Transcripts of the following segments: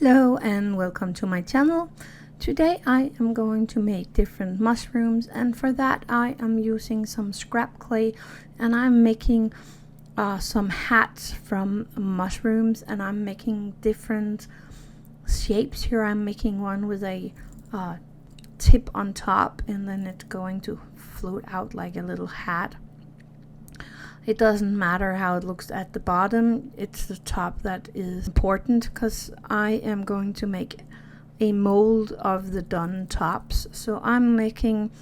Hello and welcome to my channel. Today I am going to make different mushrooms, and for that I am using some scrap clay, and I'm making some hats from mushrooms, and I'm making different shapes. Here I'm making one with a tip on top, and then it's going to float out like a little hat. It doesn't matter how it looks at the bottom, it's the top that is important, because I am going to make a mold of the done tops. So I'm making,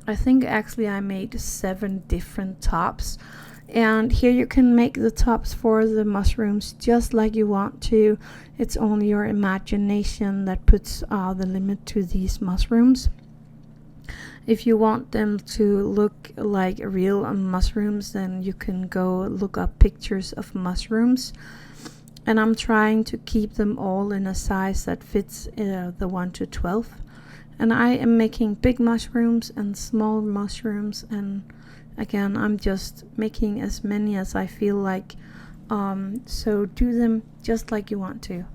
I think actually I made 7 different tops, and here you can make the tops for the mushrooms just like you want to. It's only your imagination that puts the limit to these mushrooms. If you want them to look like real mushrooms, then you can go look up pictures of mushrooms. And I'm trying to keep them all in a size that fits the 1 to 12. And I am making big mushrooms and small mushrooms, and again I'm just making as many as I feel like. So do them just like you want to.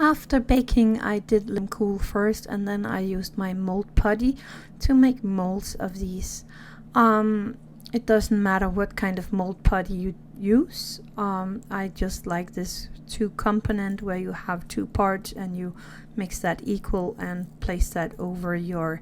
After baking, I did let them cool first, and then I used my mold putty to make molds of these. It doesn't matter what kind of mold putty you use. I just like this 2-component where you have 2 parts and you mix that equal and place that over your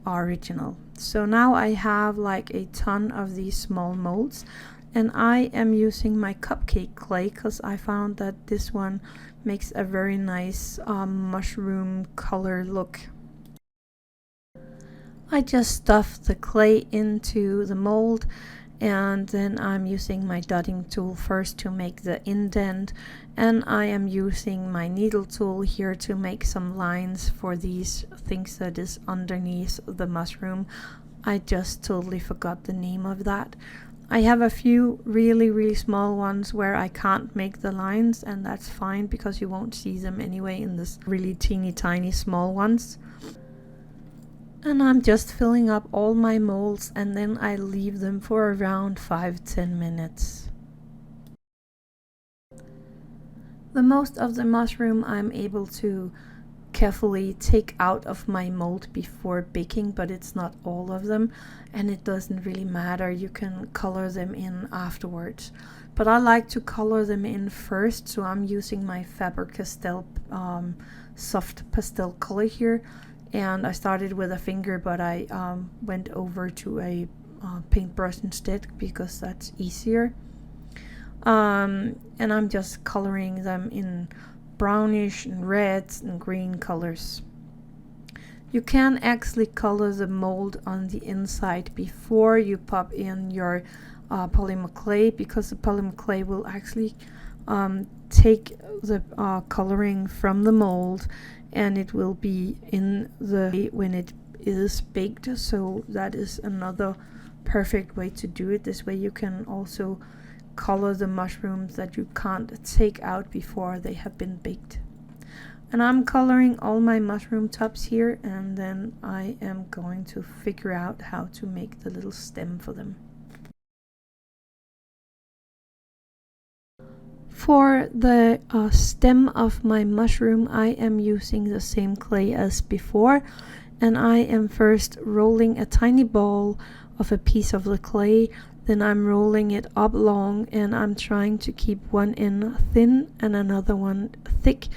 original. So now I have like a ton of these small molds, and I am using my cupcake clay because I found that this one makes a very nice mushroom color look. I just stuffed the clay into the mold, and then I'm using my dotting tool first to make the indent, and I am using my needle tool here to make some lines for these things that is underneath the mushroom. I just totally forgot the name of that. I have a few really small ones where I can't make the lines, and that's fine because you won't see them anyway in this really teeny tiny small ones. And I'm just filling up all my molds, and then I leave them for around 5-10 minutes. The most of the mushroom I'm able to carefully take out of my mold before baking, but it's not all of them, and it doesn't really matter. You can color them in afterwards, but I like to color them in first, so I'm using my Faber-Castell soft pastel color here, and I started with a finger, but I went over to a paintbrush instead because that's easier. And I'm just coloring them in brownish and reds and green colors. You can actually color the mold on the inside before you pop in your polymer clay, because the polymer clay will actually take the coloring from the mold, and it will be in the when it is baked. So that is another perfect way to do it. This way you can also color the mushrooms that you can't take out before they have been baked. And I'm coloring all my mushroom tops here, and then I am going to figure out how to make the little stem for them. For the stem of my mushroom, I am using the same clay as before, and I am first rolling a tiny ball of a piece of the clay. Then I'm rolling it oblong, and I'm trying to keep one end thin and another one thick,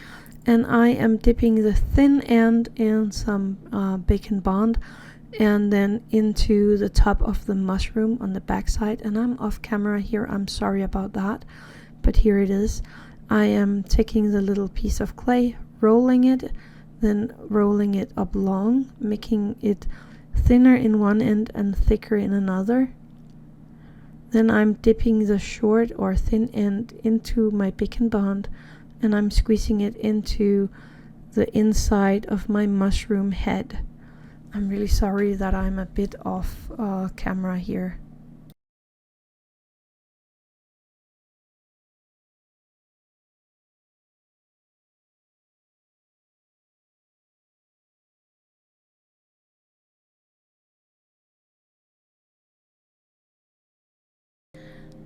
and I am dipping the thin end in some bacon bond and then into the top of the mushroom on the back side. And I'm off camera here, I'm sorry about that, but here it is. I am taking the little piece of clay, rolling it, then rolling it oblong, making it thinner in one end and thicker in another. Then I'm dipping the short or thin end into my bacon bond, and I'm squeezing it into the inside of my mushroom head. I'm really sorry that I'm a bit off camera here.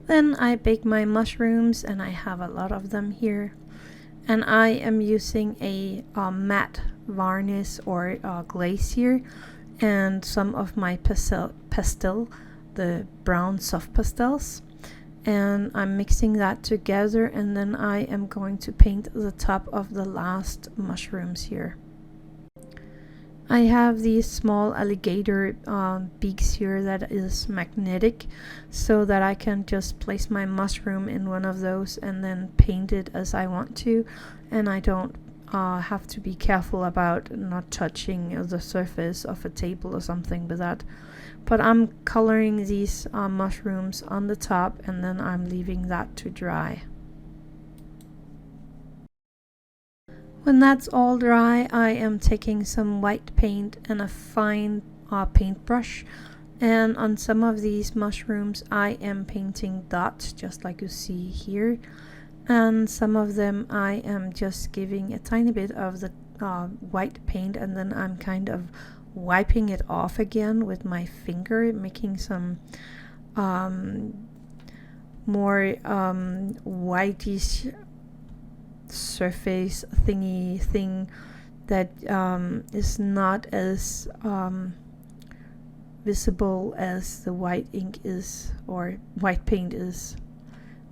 Then I bake my mushrooms, and I have a lot of them here. And I am using a matte varnish or glaze here, and some of my pastel, the brown soft pastels, and I'm mixing that together, and then I am going to paint the top of the last mushrooms here. I have these small alligator beaks here that is magnetic, so that I can just place my mushroom in one of those and then paint it as I want to, and I don't have to be careful about not touching the surface of a table or something with that. But I'm coloring these mushrooms on the top, and then I'm leaving that to dry. When that's all dry, I am taking some white paint and a fine paintbrush, and on some of these mushrooms I am painting dots, just like you see here, and some of them I am just giving a tiny bit of the white paint, and then I'm kind of wiping it off again with my finger, making some more whitish surface thing that is not as visible as the white ink is, or white paint is.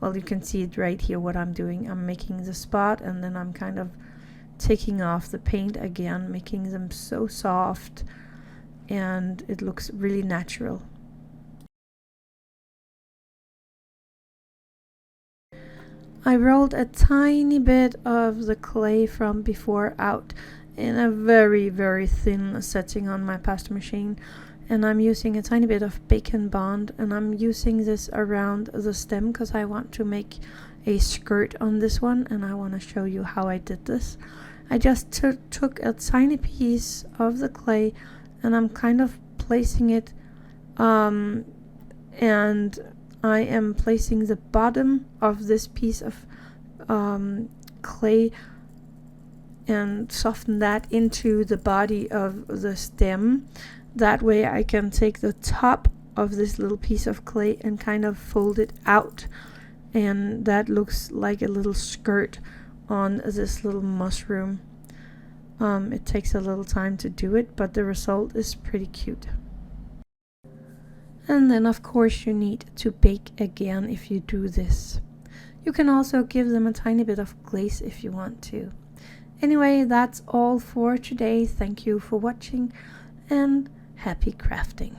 Well, you can see it right here what I'm doing. I'm making the spot, and then I'm kind of taking off the paint again, making them so soft, and it looks really natural. I rolled a tiny bit of the clay from before out in a very, very thin setting on my pasta machine, and I'm using a tiny bit of bacon bond, and I'm using this around the stem because I want to make a skirt on this one, and I want to show you how I did this. I just took a tiny piece of the clay, and I'm kind of placing it, and I am placing the bottom of this piece of clay and soften that into the body of the stem. That way I can take the top of this little piece of clay and kind of fold it out, and that looks like a little skirt on this little mushroom. It takes a little time to do it, but the result is pretty cute. And then of course you need to bake again if you do this. You can also give them a tiny bit of glaze if you want to. Anyway, that's all for today. Thank you for watching, and happy crafting.